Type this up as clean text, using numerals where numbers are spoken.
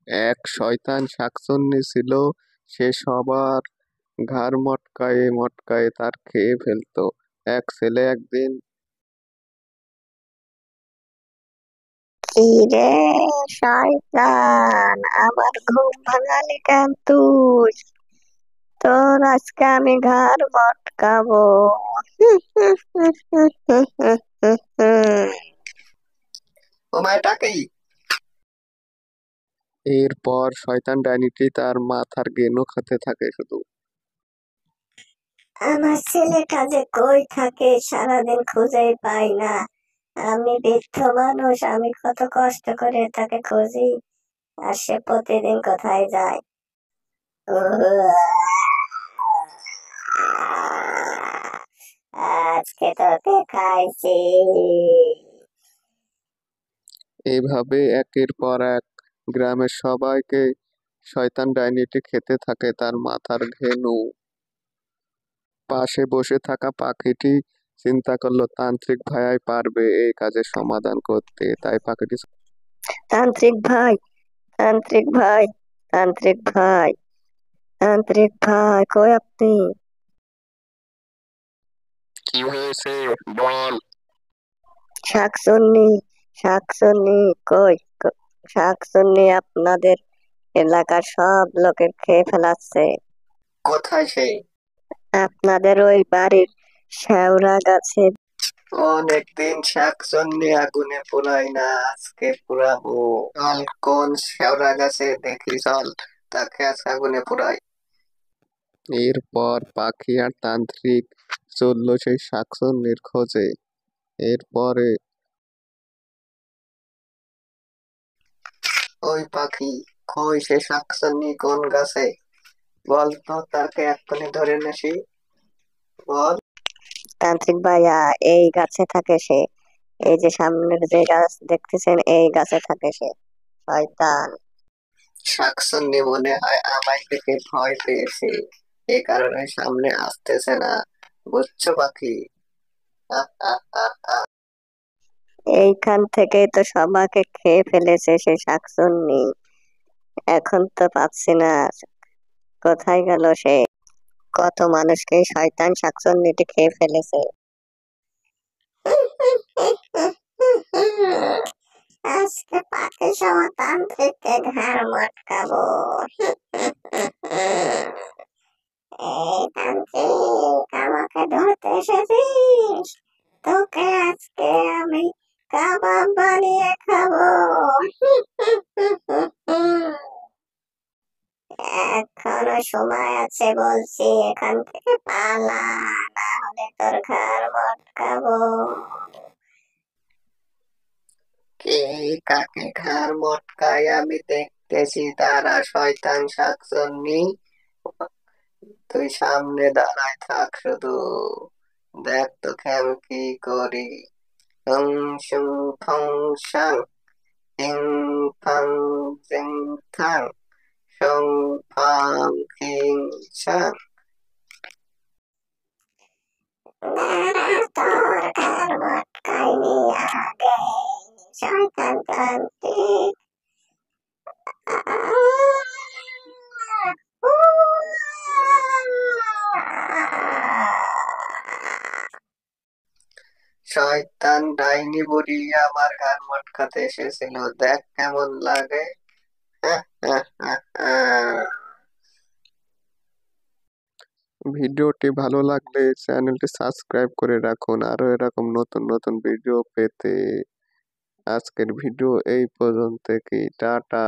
এক শয়তান শাকচুন্নি ছিল, সে সবার ঘাড় মটকায়ে মটকায়ে তার খেয়ে ফেলতো। এক ছেলে একদিন কিরে শয়তান, আমার ঘুম ভাঙালি কেন তুই? তোর আজকে আমি ঘাড় মটকাবো। সময়টা কি? এরপর শয়তান ডাইনিটি তার মাথার গেনু খেতে থাকে শুধু। আমার ছেলেটা যে কই থাকে সারাদিন খুঁজেই পাই না। আমি বৃদ্ধ মানুষ, আমি কত কষ্ট করে তাকে খুঁজি, আর সে প্রতিদিন কোথায় যায়। আজকে তোকে খাইছি। এইভাবে একের পর এক গ্রামের সবাইকে শয়তান ডাইনিটি খেতে থাকে তার মাথার ঘেনু। পাশে বসে থাকা পাখিটি চিন্তা করলো তান্ত্রিক ভাইয়াই পারবে এই কাজের সমাধান করতে, তাই পাখিটি তান্ত্রিক ভাই, তান্ত্রিক ভাই, তান্ত্রিক ভাই, তান্ত্রিক ভাই, কই আপনি? কি হয়েছে বল। শাকচুন্নি, শাকচুন্নি, কই? শাকচুন্নি আপনাদের এলাকার সব লোকের খেয়ে ফেলাচ্ছে। কোথায় সে? আপনাদের ওই বাড়ির শেওড়া গাছে। অনেকদিন শাকচুন্নি আগুনে পোড়াই না, আজকে পোড়াবো। চল, কোন শেওড়া গাছে দেখি, চল তাকে আজকে আগুনে পোড়াই। এরপর পাখি আর তান্ত্রিক চললো সেই শাকচুন্নির খোঁজে। এরপরে ওই পাখি, কই সে শাকচুন্নি কোন গাছে? বল তো, তাকে এক্ষুনি ধরে নেছি, বল। তান্ত্রিক ভাইয়া, এই গাছে থাকে সে। এই যে সামনের যে গাছ দেখতেছেন, এই গাছে থাকে সে। শয়তান। শাকচুন্নি মনে হয় আমায় দেখে ভয় পেয়েছে, এ কারণে সামনে আসতেছে না, বুঝছো পাখি? আহ, আহ, আহ, আহ। এইখান থেকেই তো সবাইকে খেয়ে ফেলেছে সে শাকচুন্নি। এখন তো পাচ্ছি না, কোথায় গেল সে? কত মানুষকে এই শয়তান শাকচুন্নিটি খেয়ে ফেলেছে। আজকে পাখি সমাতান্ত্রিককে ঘাড় মটকাবো। এই তান্ত্রিক, আমাকে ধরতে এসেছিস? তোকে আজকে আমি কাবাব বানিয়ে খাবো। এখনো সময় আছে বলছি, এখান থেকে পালা, না হলে তোর ঘাড় মটকাবো। কে কাকে ঘাড় মটকায় আমি দেখতেছি, তারা শয়তান শাকচুন্নি, তুই সামনে দাঁড়ায় থাক শুধু, দেখ তোকে আমি কি করি। হুম, সুং ফং সাং, হিং ফাং জিং খাং, সুং ফাং হিং সাং। দাঁড়া, তোর ঘাড় মটকাইনি আগে, শয়তান তান্ত্রিক। শয়তান ডাইনি বুড়ি আমার ঘাড় মটকাতে এসেছিল, দেখ কেমন লাগে। ভিডিওটি ভালো লাগলে চ্যানেলটি সাবস্ক্রাইব করে রাখুন আরো এরকম নতুন নতুন ভিডিও পেতে। আজকের ভিডিও এই পর্যন্ত, কি টাটা।